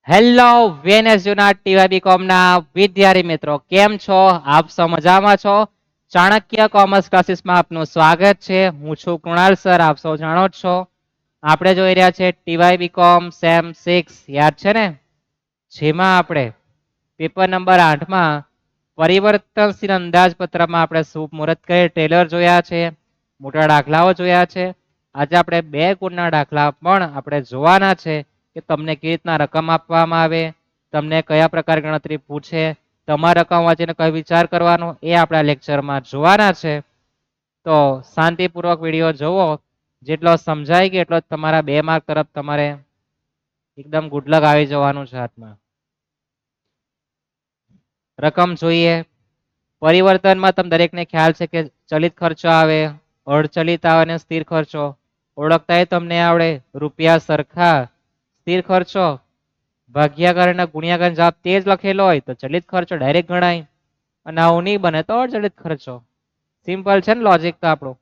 Hello વેનેઝ્યુના ટીવાય કોમના વિદ્યાર્થી મિત્રો કેમ છો? આપ સૌ મજામાં છો? ચાણક્ય કોમર્સ ક્લાસીસમાં આપનું સ્વાગત છે. હું છું કૃણાલ સર. આપ સૌ જાણો જ છો આપણે જોઈ રહ્યા છે ટીવાય બીકોમ સેમ 6 યાદ છે ને, જેમાં આપણે પેપર નંબર 8માં પરિવર્તનશીલ અંદાજપત્રમાં આપણે શુભ મુહૂર્ત કહે ટેલર જોયા છે, મોટા દાખલાઓ જોયા છે. આજે આપણે બે ગુણના દાખલા પણ આપણે જોવાના છે કે તમને કેવી રીતના રકમ આપવામાં આવે, તમને કયા પ્રકાર ગણતરી પૂછે, તમારા રકમ વાંચીને કયો વિચાર કરવાનો એ આપણા લેક્ચરમાં જોવાના છે. તો શાંતિપૂર્વક વિડીયો જોવો, જેટલો સમજાય કે એટલો તમારા 2 માર્ક તરફ તમારે એકદમ ગુડ લક આવી જવાનું છે હાથમાં. રકમ જોઈએ. પરિવર્તનમાં તમને દરેકને ખ્યાલ છે કે ચલિત ખર્ચો આવે, અર્ધચલિત આવે અને સ્થિર ખર્ચો. ઓળખતા તમને આવડે રૂપિયા સરખા સ્થિર ખર્ચો ભાગ્યાકાર અને ગુણ્યાકાર જવાબ તે જ લખેલો હોય તો ચલિત ખર્ચો ડાયરેક્ટ ગણાય, અને આવું નહીં બને તો અર્ધચલિત ખર્ચો. સિમ્પલ છે ને લોજિક તો આપણું.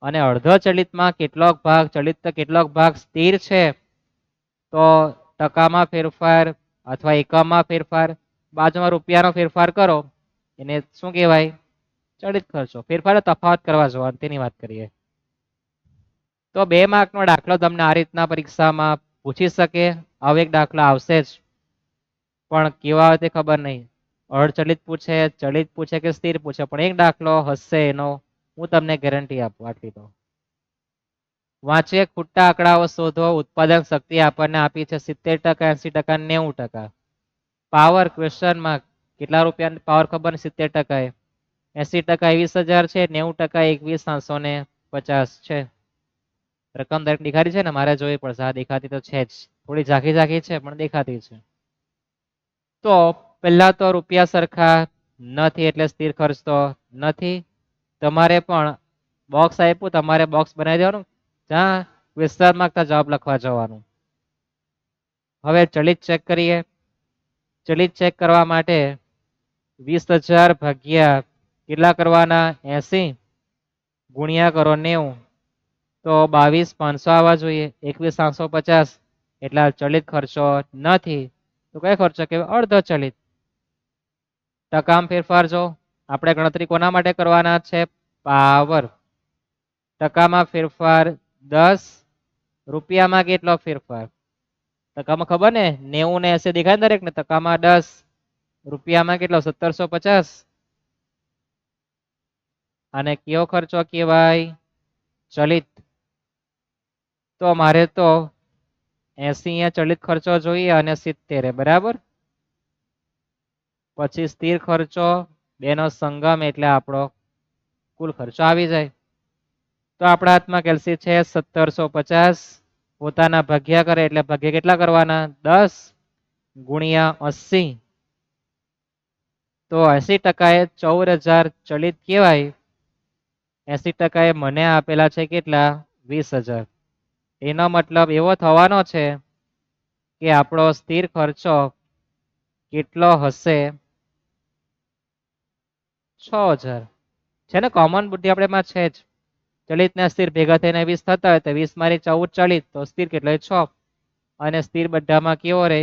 અને અર્ધ ચલિતમાં કેટલોક ભાગ ચલિત તો કેટલોક ભાગ સ્થિર છે તો ટકામાં ફેરફાર અથવા એકમમાં ફેરફાર, બાજુમાં રૂપિયાનો ફેરફાર કરો એને શું કહેવાય? ચલિત ખર્ચો. ફેરફાર તફાવત કરવા જોવાનું તેની વાત કરીએ. તો 2 માર્કનો દાખલો તમને આ રીતના પરીક્ષામાં પૂછી શકે. આવો એક દાખલો આવશે જ, પણ કેવા આવે તે ખબર નહીં. અર્ધચલિત પૂછે, ચલિત પૂછે કે સ્થિર પૂછે, પણ એક દાખલો હશે એનો હું તમને ગેરંટી આપું. આટલી તો વાંચીએ. ખોટા આંકડાઓ શોધો. ઉત્પાદન શક્તિ આપણને આપી છે 70%, 80%, 90%. પાવર ક્વેશ્ચન માર્ક, કેટલા રૂપિયા પાવર ખબર ને? 70%. 80% 20,000 છે, 90% 21,750 છે. રકમ દરેક દેખાતી છે ને? મારે જોવી પડશે. આ દેખાતી તો છે જ, થોડી ઝાંખી ઝાંખી છે પણ દેખાતી છે. તો પહેલા તો રૂપિયા સરખા નથી એટલે સ્થિર ખર્ચ તો નથી. તમારે પણ બોક્સ આપ્યું, તમારે બોક્સ બનાવી દેવાનું, જ્યાં વિસ્તારમાં જવાબ લખવા જવાનું. હવે ચલિત ચેક કરીએ. ચલિત ચેક કરવા માટે 20,000 ભાગ્યા કેટલા કરવાના? 80 ગુણ્યા કરો 90 તો 22,500 આવવા જોઈએ. 21,750 એટલે ચલિત ખર્ચો નથી. તો કયો ખર્ચો કહેવાય? અર્ધ ચલિત. ટકામાં ફેરફાર જો આપણે ગણતરી કોના માટે કરવાના છે? પાવર. ટકામાં ફેરફાર 10, રૂપિયામાં કેટલો ફેરફાર? ટકામાં ખબર ને 90 ને 80 દેખાય દરેક ને. ટકામાં 10, રૂપિયામાં કેટલો? 1,750. અને કયો ખર્ચો કહેવાય? ચલિત. તો મારે તો 80 ચલિત ખર્ચો જોઈએ અને 70, બરાબર. પછી સ્થિર ખર્ચો બેનો સંગમ એટલે આપણો કુલ ખર્ચો આવી જાય. તો આપણા હાથમાં કેલ્સી છે 1,750, પોતાના ભાગ્યા કરે એટલે ભાગ્ય કેટલા કરવાના? 10 ગુણ્યા 80 તો 80% એ 14,000 ચલિત કહેવાય. 80% એ મને આપેલા છે કેટલા? 20,000. એનો મતલબ એવો થવાનો છે કે આપણો સ્થિર ખર્ચો કેટલો હશે? 6,000. છે ને? કોમન બુદ્ધિ આપણે માં છે જ. ચલિત ને સ્થિર ભેગા થઈને 20 થતા હોય તો 20 મારી 14 ચલિત તો સ્થિર કેટલો? 6. અને સ્થિર બધામાં કેવો રહે?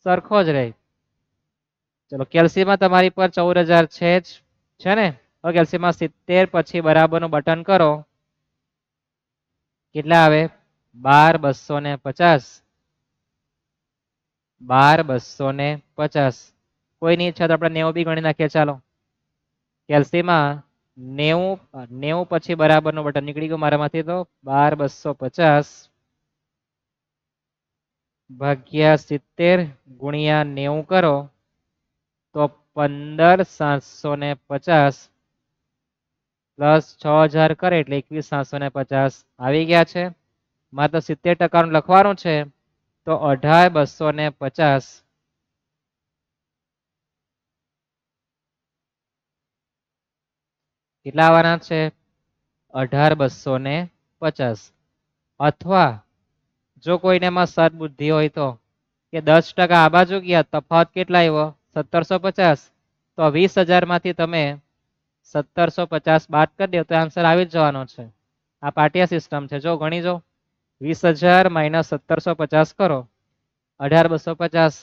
સરખો જ રહે. ચલો કેલ્સીમાં તમારી પર 14,000 છે જ, છે ને? હવે કેલ્સીમાં 70 પછી બરાબરનું બટન કરો, કેટલા આવે? 12,250. 12,250. કોઈની ઈચ્છા તો આપણે 90 બી ગણી નાખીએ. ચાલો કેલ્સીમાં 90 પછી બરાબરનું બટન નીકળી ગયું મારામાંથી. તો 12,250 ભાગ્યા 70 ગુણ્યા 90 કરો તો 15,750 પ્લસ 6,000 કરે એટલે 21,750 આવી ગયા છે. માત્ર 70% લખવાનું છે તો 18,250 કેટલા આવવાના છે? 18,250. અથવા જો કોઈને માં સદબુદ્ધિ હોય તો કે 10% આ બાજુ ગયા, તફાવત કેટલા આવ્યો? 1,750. તો 20,000 માંથી તમે 1,750 બાદ કરી દો તો આન્સર આવી જ જવાનો છે. આ પાટિયા સિસ્ટમ છે. જો ગણી જો, 20,000 - 1,750 કરો 18,250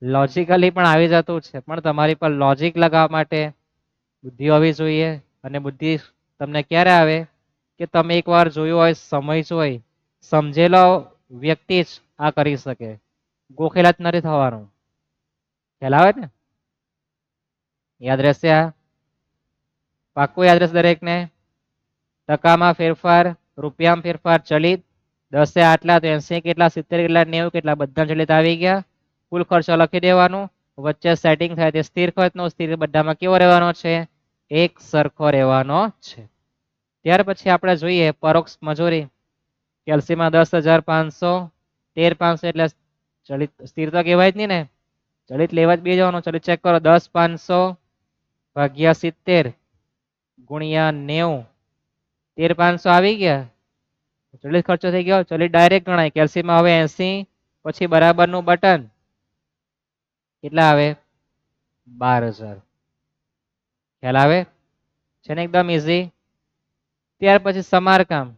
લોજિકલી પણ આવી જતું છે, પણ તમારી પર લોજિક લગાવવા માટે બુદ્ધિ હોવી જોઈએ. અને બુદ્ધિ તમને ક્યારે આવે કે તમે એકવાર જોયું હોય, સમજ્યું હોય, સમજેલો વ્યક્તિ જ આ કરી શકે. ગોખેલા જ નથી થવાનું. ખ્યાલ આવે ને? યાદ રહેશે આ? પાક્કું યાદ રહેશે દરેકને? ટકામાં ફેરફાર, રૂપિયામાં ફેરફાર, ચલિત 10 આટલા તો 80 કેટલા, 70 કેટલા, 90 કેટલા, બધા ચલિત આવી ગયા. કુલ ખર્ચો લખી દેવાનું. વચ્ચે સેટિંગ થાય તે સ્થિર ખર્ચનો, સ્થિર બધામાં કેવો રહેવાનો છે? એક સરખો રહેવાનો છે. ત્યાર પછી આપણે જોઈએ પરોક્ષ મજૂરી. કેલ્સીમાં 10,500, 13,500 એટલે ચલિત સ્થિર તો કહેવાય જ નહીં ને, ચલિત લેવા જ બે જવાનું. ચલિત ચેક કરો, 10,500 ભાગ્યા 70 ગુણ્યા 90, 13,500 આવી ગયા. ચલિત ખર્ચો થઈ ગયો. ચલિત ડાયરેક્ટ ગણાય. કેલ્સીમાં હવે 80 પછી બરાબરનું બટન કેટલા આવે? 12,000. ખ્યાલ આવે છે ને? એકદમ ઈઝી. ત્યાર પછી સમારકામ.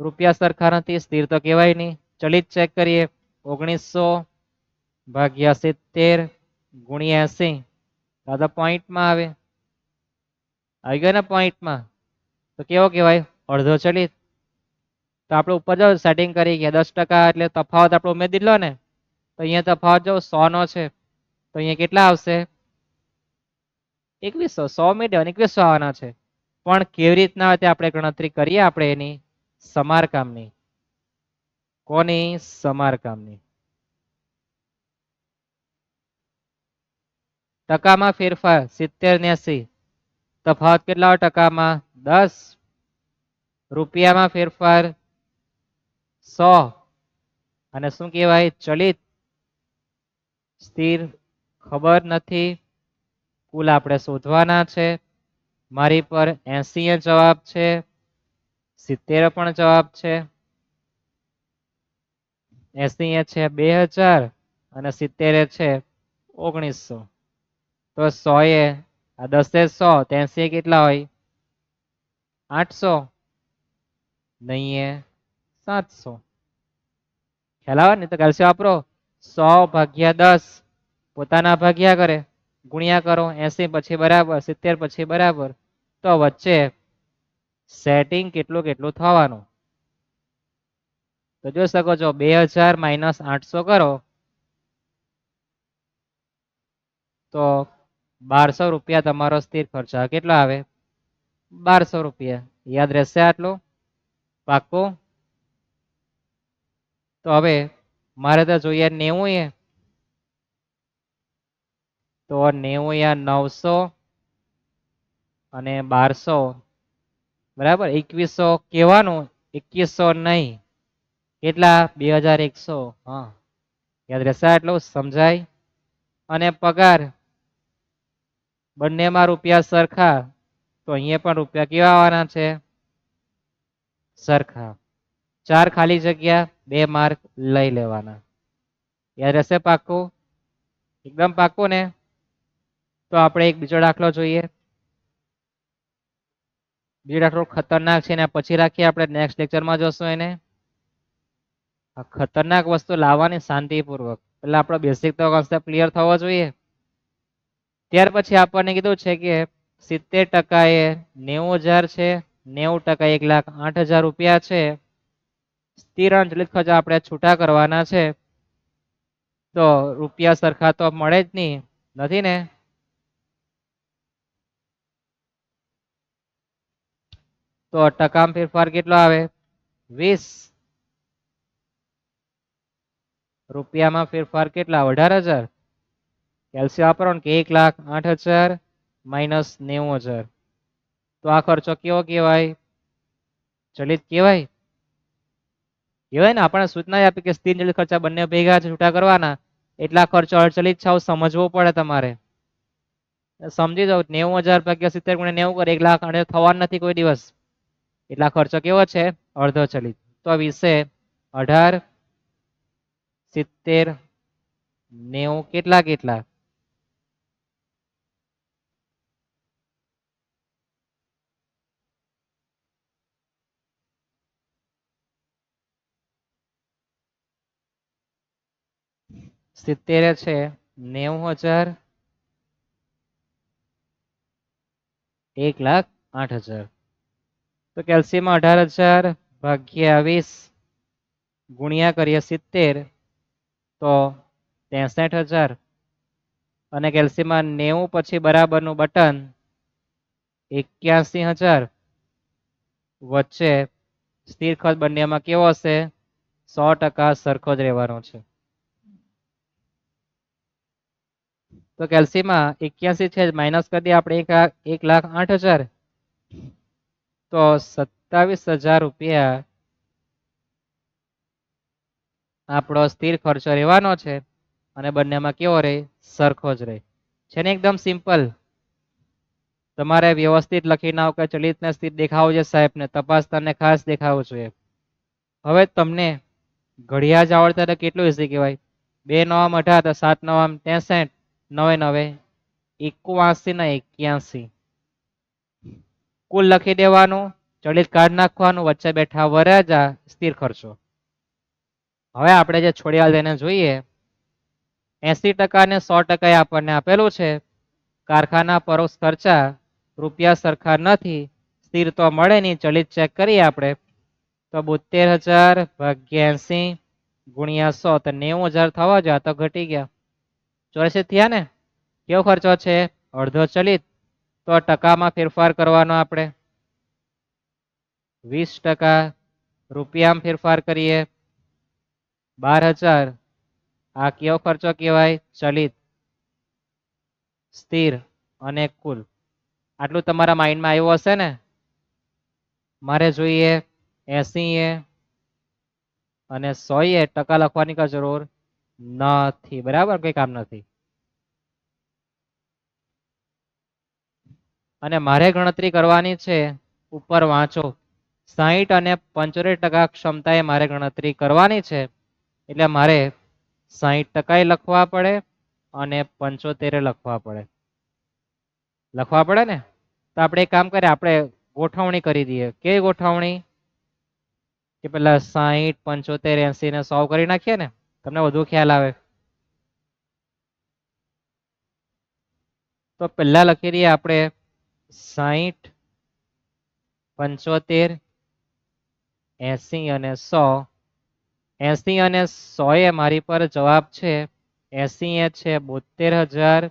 રૂપિયા સરખા નથી, સ્થિર તો કહેવાય નહીં. ચલિત ચેક કરીએ, 1900 ભાગ્યા 70 ગુણ્યા 80, દાદા પોઈન્ટમાં આવે. આવી ગયો ને પોઈન્ટમાં? તો કેવો કહેવાય? અડધો ચલિત. તો આપણે ઉપર જાવ સેટિંગ કરી ગયા 10% એટલે તફાવત આપણે ઉમેરી દીધો ને. તો અહીંયા તફાવત જો 100 નો છે, તો અહીંયા કેટલા આવશે? 2100. 100 મીડિયમ 2100 આવવાના છે. પણ કેવી રીતના આવે તે આપણે ગણતરી કરીએ. આપણે એની સમારકામની. કોની? સમારકામની. ટકામાં ફેરફાર 70 ને 80, તફાવત કેટલા હોય ટકામાં? 10. રૂપિયામાં ફેરફાર 100 અને શું કહેવાય? ચલિત. સ્થિર ખબર નથી, કુલ આપણે શોધવાના છે. મારી પર 80 જવાબ છે, 70 પણ જવાબ છે. 80 છે 2000 અને 70 છે 1900. તો 100 આ 10 100 તો 80 કેટલા હોય? 800 નહીં 700. ખ્યાલ આવે ને? તો કેલ્શિયમ વાપરો. 100 ભાગ્યા 10 પોતાના ભાગ્યા કરે, ગુણ્યા કરો 80 પછી બરાબર, 70 પછી બરાબર. તો વચ્ચે સેટિંગ કેટલું કેટલું થવાનું? તો જોઈ શકો છો 2000 માઇનસ 800 કરો તો 1200 રૂપિયા તમારો સ્થિર ખર્ચ. કેટલો આવે? 1200 રૂપિયા. યાદ રહેશે આટલું? પાક્કું? તો હવે મારે તો જોઈએ 90, તો 90 900 અને 1200 બરાબર. 2100 કહેવાનું, 2100 નહીં. કેટલા? 2100. હા, યાદ રહેશે આટલું? સમજાય? અને પગાર બંનેમાં રૂપિયા સરખા, તો અહીંયા પણ રૂપિયા કેવા આવવાના છે? સરખા. 4 ખાલી જગ્યા, 2 માર્ક લઈ લેવાના. યાદ રહેશે? પાક્કું? એકદમ પાક્કું ને? તો આપણે એક બીજો દાખલો જોઈએ. બીજો દાખલો ખતરનાક છે ને પછી રાખીએ, આપણે નેક્સ્ટ લેક્ચરમાં જોશું એને. આ ખતરનાક વસ્તુ લાવવાની શાંતિપૂર્વક, એટલે આપણો બેસિક તો કોન્સેપ્ટ ક્લિયર થવો જોઈએ. ત્યાર પછી આપણને કીધું છે કે 70% એ 90,000 છે, 90% 1,08,000 રૂપિયા છે. સ્થિર અને ચલિત ખર્ચ આપણે છૂટા કરવાના છે. તો રૂપિયા સરખા તો મળે જ નહીં, નથી ને? તો ટકામાં ફેરફાર કેટલો આવે? 20. રૂપિયામાં ફેરફાર કેટલા? 18,000. કેલ્શિયમ વાપરો કે 1,08,000 માઇનસ 90,000. તો આ ખર્ચો કેવો કહેવાય? ચલિત કહેવાય? કહેવાય ને? આપણને સૂચના આપી કે સ્થિર ચલિત ખર્ચા બંને ભેગા છૂટા કરવાના. એટલા ખર્ચો અચલિત છે, સમજવું પડે તમારે. સમજી જાવ 90,000 ભાગ્યા 70 ગુણ્યા 90 કરે 1,08,000 થવાનું નથી કોઈ દિવસ. એટલા ખર્ચો કેવો છે? અડધો ચલિત. તો 20 18 70 90 કેટલા કેટલા? 70 છે 90,000, 1,08,000. તો કેલ્સીમાં 18,000 ભાગ્યા 20 ગુણ્યા કરીએ 70 તો 63,000. અને કેલ્સીમાં 90 પછી બરાબરનું બટન 81,000 વચ્ચે સ્થિર ખર્ચ બંનેમાં કેવો હશે? 100% સરખો જ રહેવાનો છે. તો કેલ્સીમાં 81 છે માઇનસ કરી દઈએ આપણે 1,08,000 તો 27,000 રૂપિયા આપણો સ્થિર ખર્ચો રહેવાનો છે અને બંનેમાં કેવો રહે? સરખો જ રહે છે ને. એકદમ સિમ્પલ. તમારે વ્યવસ્થિત લખી નાખો કે ચલિત ને સ્થિર દેખાવું છે સાહેબને, તપાસતાને ખાસ દેખાવું જોઈએ. હવે તમને ઘડિયાળ જ આવડતા તો કેટલું ઈઝી કહેવાય. 2 9 18 તો 7 9 63, 9 9 81 ને 81 કુલ લખી દેવાનું, ચલિત કાઢ નાખવાનું, વચ્ચે બેઠા વરરાજા સ્થિર ખર્ચો. હવે આપણે જે છોડ્યા તેને જોઈએ. 80% ને 100% આપણને આપેલું છે. કારખાના પરોક્ષ ખર્ચા રૂપિયા સરખા નથી, સ્થિર તો મળે નહીં. ચલિત ચેક કરીએ આપણે તો 72,000 ભાગ્યા 80 ગુણ્યા 100 તો 90,000 થવા જોઈએ. તો ઘટી ગયા 84 થયા ને. કેવો ખર્ચો છે? અડધો ચલિત. તો ટકામાં ફેરફાર કરવાનો આપણે 20%. રૂપિયામાં ફેરફાર કરીએ 12,000. આ કેવો ખર્ચો કહેવાય? ચલિત, સ્થિર અને કુલ. આટલું તમારા માઇન્ડમાં આવ્યું હશે ને. મારે જોઈએ 80 અને 100 ટકા લખવાની કઈ જરૂર નથી. બરાબર, કઈ કામ નથી. અને મારે ગણતરી કરવાની છે, ઉપર વાંચો, 60 અને 75% ક્ષમતાએ મારે ગણતરી કરવાની છે. એટલે મારે 60% લખવા પડે અને 75 લખવા પડે. લખવા પડે ને. તો આપણે એક કામ કરીએ, આપણે ગોઠવણી કરી દઈએ. કેવી ગોઠવણી? કે પેલા 60 75 80 ને 100 કરી નાખીએ ને, તમને વધુ ખ્યાલ આવે. તો પહેલા લખી દઈએ આપણે 60 75 80 અને 100. 80 અને 100 મારી પર જવાબ છે. 80 છે 72,000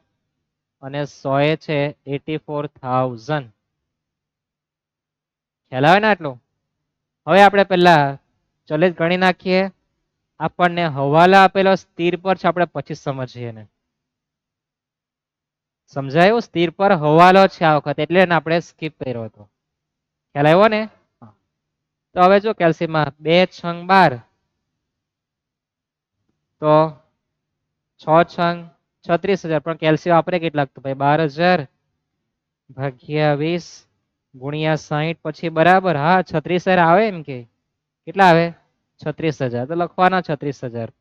અને 100 છે 84,000. ખ્યાલ આવે ને આટલું? હવે આપણે પહેલા ચલિત ગણી નાખીએ. આપણને હવાલા આપેલો સ્થિર પર છે, આપણે પછી સમજીએ ને. સમજાયું? સ્થિર પર હવાલો છે આ વખત, એટલે આપણે સ્કીપ કર્યો હતો. ખ્યાલ આવ્યો ને? તો હવે જો કેલ્સીમાં 2 છંગ 12 તો 6 છંગ 36,000. પણ કેલ્સીયમ આપણે કેટલાક? તો ભાઈ 12,000 ભાગ્યા 20 ગુણ્યા 60 પછી બરાબર. હા 36,000 આવે એમ કે. કેટલા આવે? 36,000. તો લખવાના 36,000.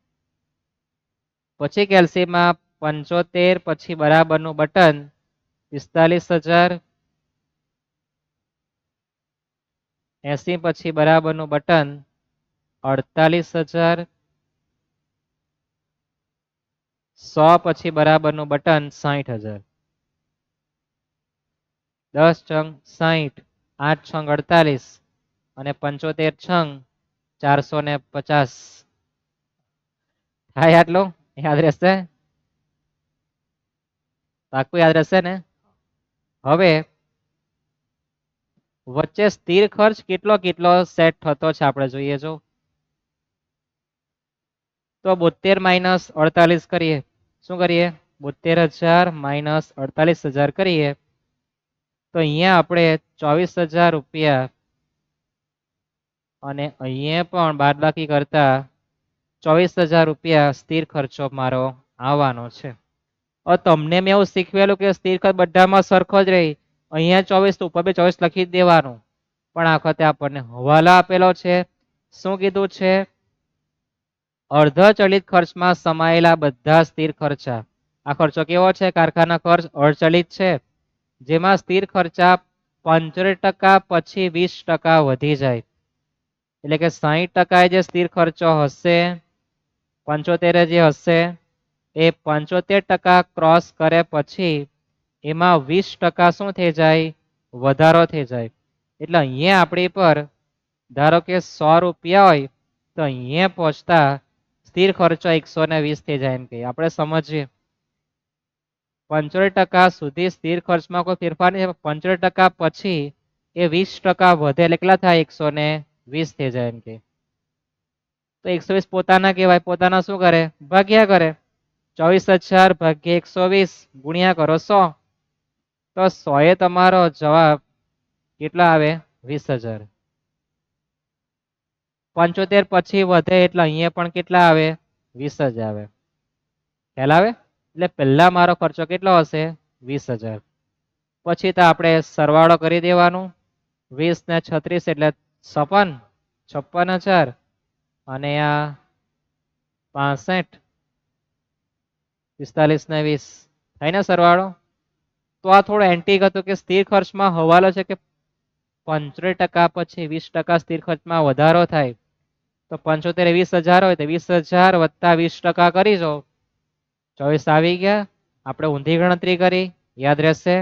પછી કેલ્સીમાં 75 પછી બરાબરનું બટન 45,000. 80 પછી બરાબરનું બટન 48,000. 100 પછી બરાબરનું બટન 60,000. 10 છંગ 60, 8 છંગ 48 અને 75 છંગ 450. થાય આટલું? યાદ રહેશે? પાક્કું યાદ રહેશે ને? હવે વચ્ચે સ્થિર ખર્ચ કેટલો કેટલો સેટ થતો છે આપણે જોઈએ. જો તો 72 માઇનસ 48 કરીએ. શું કરીએ? 72,000 માઇનસ 48,000 કરીએ તો અહીંયા આપણે 24,000 રૂપિયા અને અહીંયા પણ બાદબાકી કરતા 24,000 રૂપિયા સ્થિર ખર્ચો મારો આવવાનો છે. તમને મેં એવું શીખવેલું કે સ્થિર ખર્ચ બધામાં સરખો જ રહે. અહીંયા 24 તો ઉપર બી 24 લખી જ દેવાનું. પણ આ વખતે આપણને હવાલો આપેલો છે. શું કીધું છે? અર્ધ ચલિત ખર્ચમાં સમાયેલા બધા સ્થિર ખર્ચા. આ ખર્ચો કેવો છે? કારખાના ખર્ચ અર્ધચલિત છે, જેમાં સ્થિર ખર્ચા 75% પછી 20% વધી જાય. એટલે કે 60% જે સ્થિર ખર્ચો હશે, 75 જે હશે એ 75% ક્રોસ કરે પછી એમાં 20% શું થઈ જાય? વધારો થઈ જાય. એટલે અહીંયા આપણી પર ધારો કે 100 રૂપિયા હોય તો અહીંયા પહોંચતા સ્થિર ખર્ચો 120 થઈ જાય એમ કે આપણે સમજીએ. 75% સુધી સ્થિર ખર્ચમાં કોઈ ફેરફાર નહીં. 75% પછી એ 20% વધે એટલે કેટલા થાય? 120 થઈ જાય એમ કે. તો 120 પોતાના કહેવાય, પોતાના શું કરે? ભાગ્યા કરે. 24,000 ભાગ્યા 120 ગુણ્યા કરો 100. તો 100 એ તમારો જવાબ કેટલા આવે? 20,000. 75 પછી વધે એટલે અહીંયા પણ કેટલા આવે? 20 જ આવે. ખ્યાલ આવે? એટલે પહેલા મારો ખર્ચો કેટલો હશે? 20,000. પછી તો આપણે સરવાળો કરી દેવાનું. 20 ને 36 એટલે 56,000 અને આ 65, 45 ને 20 થાય ને સરવાળો. તો આ થોડો એન્ટિક હતું કે સ્થિર ખર્ચમાં હવાલો છે કે 75% પછી 20% સ્થિર ખર્ચમાં વધારો થાય. તો 75 એ 20,000 હોય તો 20,000 વત્તા 20% કરી જો 24 આવી ગયા. આપણે ઊંધી ગણતરી કરી, યાદ રહેશે.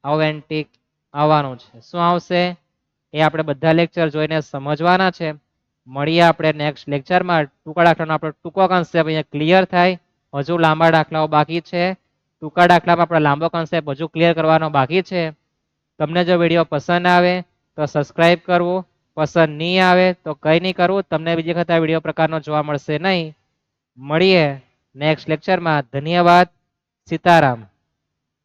આવું એન્ટિક આવવાનું છે. શું આવશે એ આપણે બધા લેક્ચર જોઈને સમજવાના છે. મળીએ આપણે નેક્સ્ટ લેક્ચરમાં. ટૂંકા દાખલાનો આપણો ટૂંકો કોન્સેપ્ટ અહીંયા ક્લિયર થાય. હજુ લાંબા દાખલાઓ બાકી છે. ટૂંકા દાખલામાં આપણે લાંબો કોન્સેપ્ટ હજુ ક્લિયર કરવાનો બાકી છે. તમને જો વિડીયો પસંદ આવે તો સબસ્ક્રાઇબ કરવું, પસંદ નહીં આવે તો કંઈ નહીં કરવું. તમને બીજી વખત આ વિડીયો પ્રકારનો જોવા મળશે નહીં. મળીએ નેક્સ્ટ લેક્ચરમાં. ધન્યવાદ. સીતારામ.